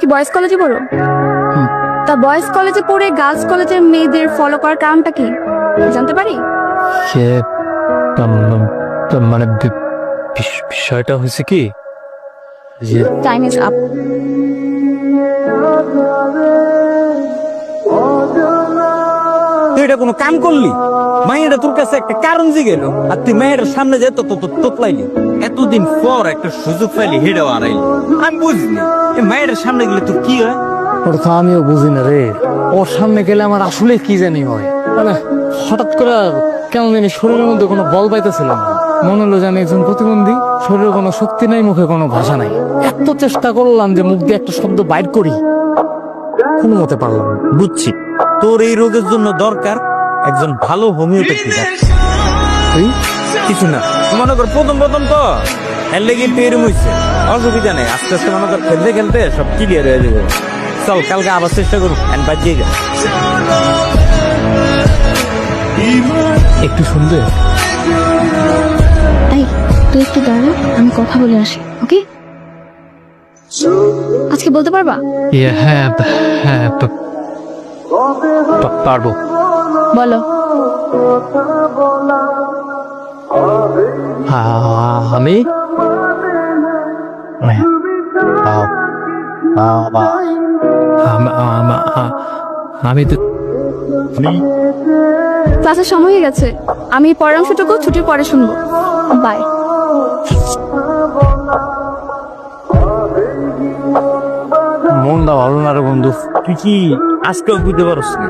কি বয়েজ কলেজে পড়ো? তা বয়েজ কলেজে পড়ে গার্লস কলেজের মেয়েদের ফলো করার কারণটা কি জানতে পারি? সে মানে বিষয়টা হয়েছে কি যে টাইম ইজ আপ। তুই এটা কোনো কাম করলি? মায়েরা তোর কাছে একটা কারণ জিগেল আর তুই মায়ের সামনে যেত তোতলাইলি। এতদিন পর একটা সুযোগ পাইলি হেডেও আড়াইলি। আমি বুঝলি এই মায়ের সামনে গেলে তোর কি হয়? ওটা তো আমিও বুঝি না রে। ওর সামনে গেলে আমার আসলে কি জানি হয়, মানে হঠাৎ করে কেমন জানি শরীরের মধ্যে কোনো বল পাইতেছিলাম না। মনে হলো যে আমি একজন প্রতিবন্ধী, শরীরে কোনো শক্তি নাই, মুখে কোনো ভাষা নাই। এত চেষ্টা করলাম যে মুখ দিয়ে একটা শব্দ বাইর করি, কোনো মতে পারলাম না। বুঝছি, তোর এই রোগের জন্য দরকার একজন ভালো হোমিওপ্যাথি ডাক্তার। তুই কিছু না, মনে কর প্রথম তো এর লেগে পেরম হইছে, অসুবিধা নেই। আস্তে আস্তে মনে কর খেলতে খেলতে সব ক্লিয়ার হয়ে যাবে। চল কালকে আবার চেষ্টা করুক, বাজিয়ে যা। একটু শুনবে? এই তুই একটু দাঁড়া, আমি কথা বলে আসি। ওকে, আজকে বলতে পারবা? হ্যাঁ হ্যাঁ পারবো। বলো। আমি আমি তো ক্লাসের সময় হয়ে গেছে, আমি পরের অংশটুকু ছুটির পরে শুনবো। বাই। মনটা ভালো না রে বন্ধু। তুই কি আজকেও বুঝতে পারছ না?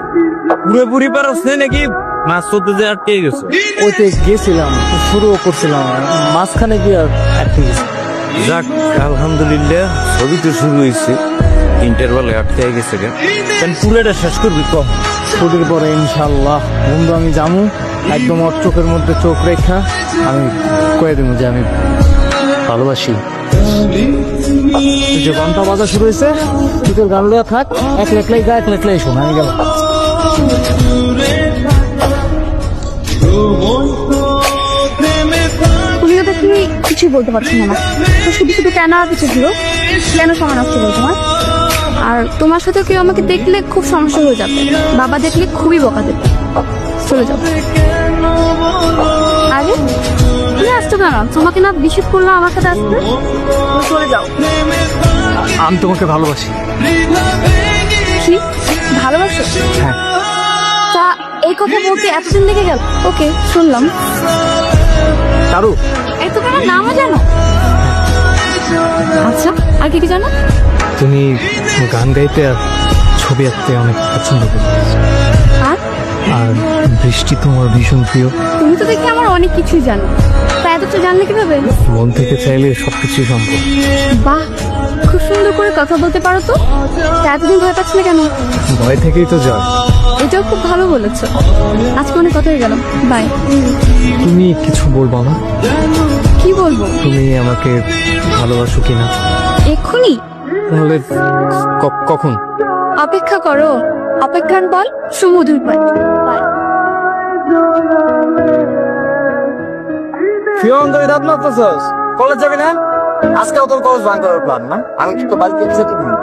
পুরোপুরি পারছ না নাকি মাছ চলতে যে আটকে গেছে? ওইতে গেছিলাম, শুরুও করছিলাম, মাঝখানে গিয়ে আটকে গেছি। যাক আলহামদুলিল্লাহ, ছবি তো শুরু হয়েছে, ইন্টারভালে আটকে গেছে। কেন পুরোটা শেষ করবি কম? ছুটির পরে ইনশাল্লাহ বন্ধু আমি যাবো, একদম ওর চোখের মধ্যে চোখ রেখা আমি কয়ে দেবো যে আমি ভালোবাসি। যে গানটা বাজা শুরু হয়েছে, তুই তোর গান লইয়া থাক, এক লেখলাই গা, এক লেখলাই শোন, আমি গেলাম। তুমিও তো তুমি কিছুই বলতে পারছো না, তো শুধু শুধু কেন আর কিছু দিও, কেন সময় নষ্ট করো তোমার? আর তোমার সাথে কেউ আমাকে দেখলে খুব সমস্যা হয়ে যাবে, বাবা দেখলে খুবই বকা দেবে। চলে যাও। আরে তুমি আসছো কেন? তোমাকে না নিষেধ করলাম আমার সাথে আসতে? চলে যাও। আমি তোমাকে ভালোবাসি। কি ভালোবাসো? হ্যাঁ। তা এই কথা বলতে এতদিন লেগে গেল? ওকে, শুনলাম। চারু, এই তুমি আমার নামও জানো? আচ্ছা, আর কি কি জানো? তুমি গান গাইতে আর ছবি আঁকতে অনেক পছন্দ করো, আর আর বৃষ্টি তোমার ভীষণ প্রিয়। তুমি তো দেখি আমার অনেক কিছুই জানো, তা এত কিছু জানলে কিভাবে? মন থেকে চাইলে সবকিছু সম্ভব। বাহ, খুব সুন্দর করে কথা বলতে পারো তো। তা এতদিন ভয় পাচ্ছিলে কেন? ভয় থেকেই তো জয়। এটাও খুব ভালো বলেছো। আজকে অনেক কথা হয়ে গেল, বাই। তুমি কিছু বলবো না? কি বলবো? তুমি আমাকে ভালোবাসো কিনা? এক্ষুনি? তাহলে কখন? অপেক্ষা করো, অপেক্ষার বল সুমধুর পায়। বাই। রাত মারতেছস, কলেজ যাবি না? আজকে তোর কলেজ ভাঙ করার প্ল্যান না? আমি তো বাড়িতে যেতে দিই।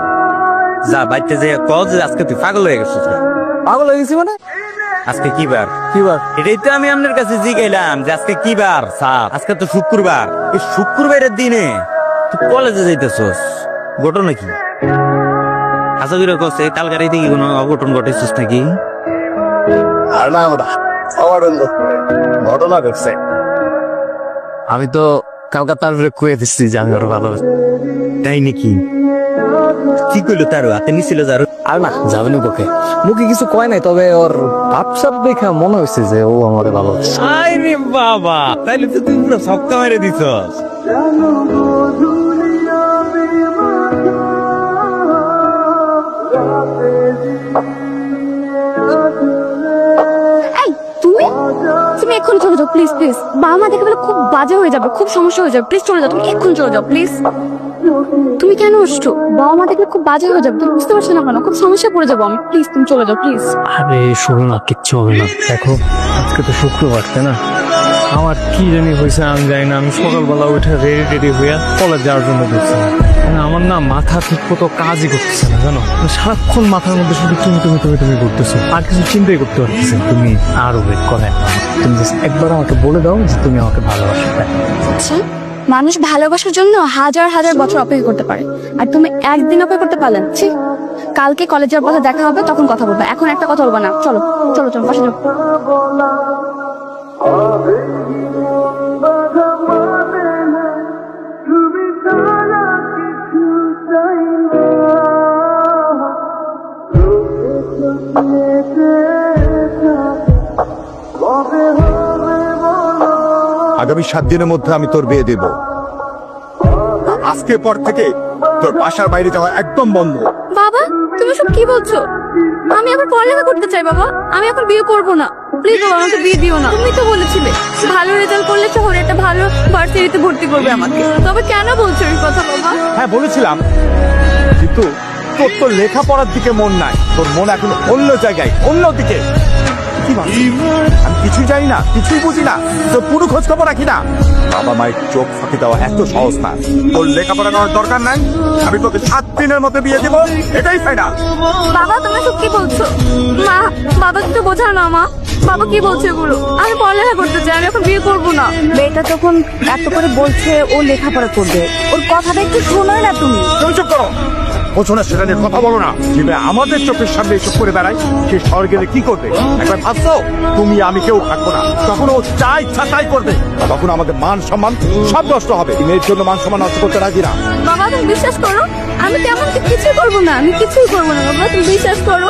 যা বাড়িতে যে কলেজ, আজকে তুই পাগল হয়ে গেছিস। পাগল হয়ে গেছি মানে? আজকে কি বার? কি বার? এটাই তো আমি আপনার কাছে জিগাইলাম যে আজকে কি বার স্যার। আজকে তো শুক্রবার, এই শুক্রবারের দিনে তুই কলেজে যাইতেছস, ঘটনা কি? আশা করি কছে কাল গাড়িতে কি কোনো অঘটন ঘটেছিস নাকি? আর না ওটা অঘটন ঘটনা ঘটছে। আমি তো কলকাতার কয়ে দিচ্ছি যে আমি ওর ভালোবাসি। তাই নাকি? কি কইলো তার হাতে নিছিল যার? আর না যাবে না তোকে, মুখে কিছু কয় নাই, তবে ওর ভাবসাব দেখা মনে হয়েছে যে ও আমার ভালোবাসে। আরে বাবা, তাইলে তো তুই পুরো ছক্কা মেরে দিছস। এই তুমি তুমি এক্ষুনি চলে যাও প্লিজ, প্লিজ। বাবা মা দেখে বলে খুব বাজে হয়ে যাবে, খুব সমস্যা হয়ে যাবে। প্লিজ চলে যাও, তুমি এক্ষুনি চলে যাও প্লিজ। তুমি কেন আসছো? বাবা মা দেখলে খুব বাজে হয়ে যাবে, তুমি বুঝতে পারছো না কেন? খুব সমস্যা পড়ে যাবো আমি। প্লিজ তুমি চলে যাও প্লিজ। আরে শোনো না, কিচ্ছু হবে না। দেখো আজকে তো শুক্রবার, তাই না? আমার কি জানি হয়েছে আমি জানি না, আমি সকালবেলা উঠে রেডি হইয়া কলেজ যাওয়ার জন্য দেখছিলাম। আমার না মাথা ঠিক মতো কাজই করতেছে না, জানো, সারাক্ষণ মাথার মধ্যে শুধু তুমি করতেছো, আর কিছু চিন্তাই করতে পারতেছে। তুমি আরো ওয়েট করে, তুমি just একবার আমাকে বলে দাও যে তুমি আমাকে ভালোবাসো। আচ্ছা, মানুষ ভালোবাসার জন্য হাজার হাজার বছর অপেক্ষা করতে পারে, আর তুমি একদিন অপেক্ষা করতে পারলে না। ছি, কালকে কলেজের পথে দেখা হবে, তখন কথা বলবে, এখন একটা কথা বলবা না। চলো চলো চলো, বাসা যাও। আগামী 7 দিনের মধ্যে আমি তোর বিয়ে দেব। আজকে পর থেকে তোর বাসার বাইরে যাওয়া একদম বন্ধ। বাবা, তুমি সব কি বলছো? আমি আবার পড়ালেখা করতে চাই বাবা, আমি এখন বিয়ে করব না। প্লিজ বাবা, আমাকে বিয়ে দিও না। তুমি তো বলেছিলে ভালো রেজাল্ট করলে শহরে একটা ভালো ভার্সিটিতে ভর্তি করবে আমাকে, তবে কেন বলছো এই কথা বাবা? হ্যাঁ বলেছিলাম, কিন্তু তোর তো লেখাপড়ার দিকে মন নাই, তোর মন এখন অন্য জায়গায়, অন্য দিকে। কি ভাবছিস? আমি কিছুই জানি না, কিছুই বুঝি না, তোর পুরো খোঁজ খবর রাখি না। বাবা মায়ের চোখ ফাঁকি দেওয়া এত সহজ না। তোর লেখাপড়া করার দরকার নাই, আমি তোকে 7 দিনের মধ্যে বিয়ে দেবো, এটাই ফাইনাল। বাবা, তুমি সব কি বলছো? মা, বাবা তো বোঝা না মা, বাবা কি বলছে এগুলো? আমি পড়ালেখা করতে চাই, আমি এখন বিয়ে করবো না। মেয়েটা যখন এত করে বলছে ও লেখাপড়া করবে, ওর কথাটা একটু শোনোই না তুমি। তুমি চুপ করো, বোঝো না সেটা নিয়ে কথা বলো না। যে আমাদের চোখের সামনে এসব করে বেড়াই, সে শহর গেলে কি করবে? একবার ভাবছো তুমি আমি কেউ থাকবো না, তখন ও যা ইচ্ছা তাই করবে, তখন আমাদের মান সম্মান সব নষ্ট হবে। মেয়ের জন্য মান সম্মান নষ্ট করতে রাজি না। বাবা, তুমি বিশ্বাস করো, আমি তেমন কিছুই করবো না, আমি কিছুই করবো না বাবা, তুমি বিশ্বাস করো।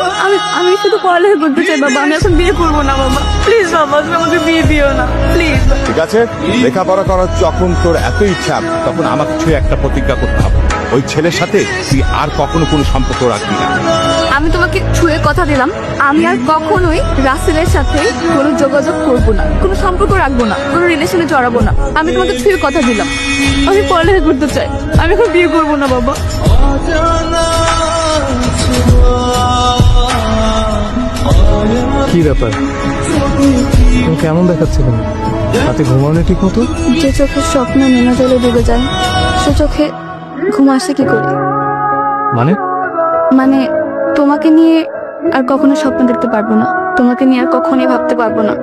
আমি শুধু পড়ালেখা করতে চাই বাবা, আমি এখন বিয়ে করবো না বাবা। প্লিজ বাবা, তুমি আমাকে বিয়ে দিও না প্লিজ। ঠিক আছে, লেখাপড়া করার যখন তোর এত ইচ্ছা, তখন আমাকে ছুঁয়ে একটা প্রতিজ্ঞা করতে হবে, ওই ছেলের সাথে তুই আর কখনো কোনো সম্পর্ক রাখবি না। আমি তোমাকে ছুঁয়ে কথা দিলাম, আমি আর কখনোই রাসেলের সাথে কোনো যোগাযোগ করবো না, কোনো সম্পর্ক রাখবো না, কোনো রিলেশনে জড়াবো না। আমি তোমাকে ছুঁয়ে কথা দিলাম, আমি পড়ালেখা করতে চাই, আমি এখন বিয়ে করবো না বাবা। কি ব্যাপার, তুমি কেমন দেখাচ্ছে? তুমি রাতে ঘুমানো ঠিক মতো? যে চোখের স্বপ্ন নেমে জলে ডুবে যায়, সে চোখে ঘুম আসে কি করে? মানে মানে তোমাকে নিয়ে আর কখনো স্বপ্ন দেখতে পারবো না, তোমাকে নিয়ে আর কখনোই ভাবতে পারবো না।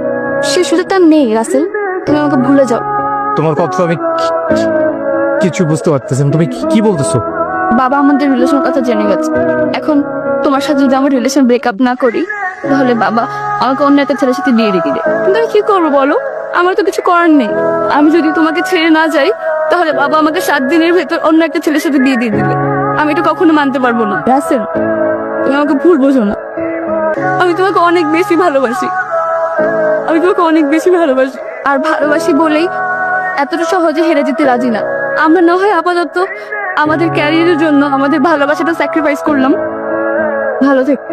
সে সুযোগটা নেই রাসেল, তুমি আমাকে ভুলে যাও। তোমার কথা আমি কিছু বুঝতে পারতেছি না, তুমি কি বলতেছো? বাবা আমাদের রিলেশনের কথা জেনে গেছে, এখন তোমার সাথে যদি আমার রিলেশন ব্রেকআপ না করি, তাহলে বাবা আমাকে অন্য একটা ছেলের সাথে বিয়ে রেখে দেয়। কিন্তু আমি কি করবো বলো, আমার তো কিছু করার নেই। আমি যদি তোমাকে ছেড়ে না যাই, তাহলে বাবা আমাকে 7 দিনের ভেতর অন্য একটা ছেলের সাথে বিয়ে দিয়ে দিবে। আমি এটা কখনো মানতে পারবো না রাসেল, তুমি আমাকে ভুল বোঝো না। আমি তোমাকে অনেক বেশি ভালোবাসি, আমি তোমাকে অনেক বেশি ভালোবাসি, আর ভালোবাসি বলেই এতটা সহজে হেরে যেতে রাজি না। আমরা না হয় আপাতত আমাদের ক্যারিয়ারের জন্য আমাদের ভালোবাসাটা স্যাক্রিফাইস করলাম। ভালো থেকো।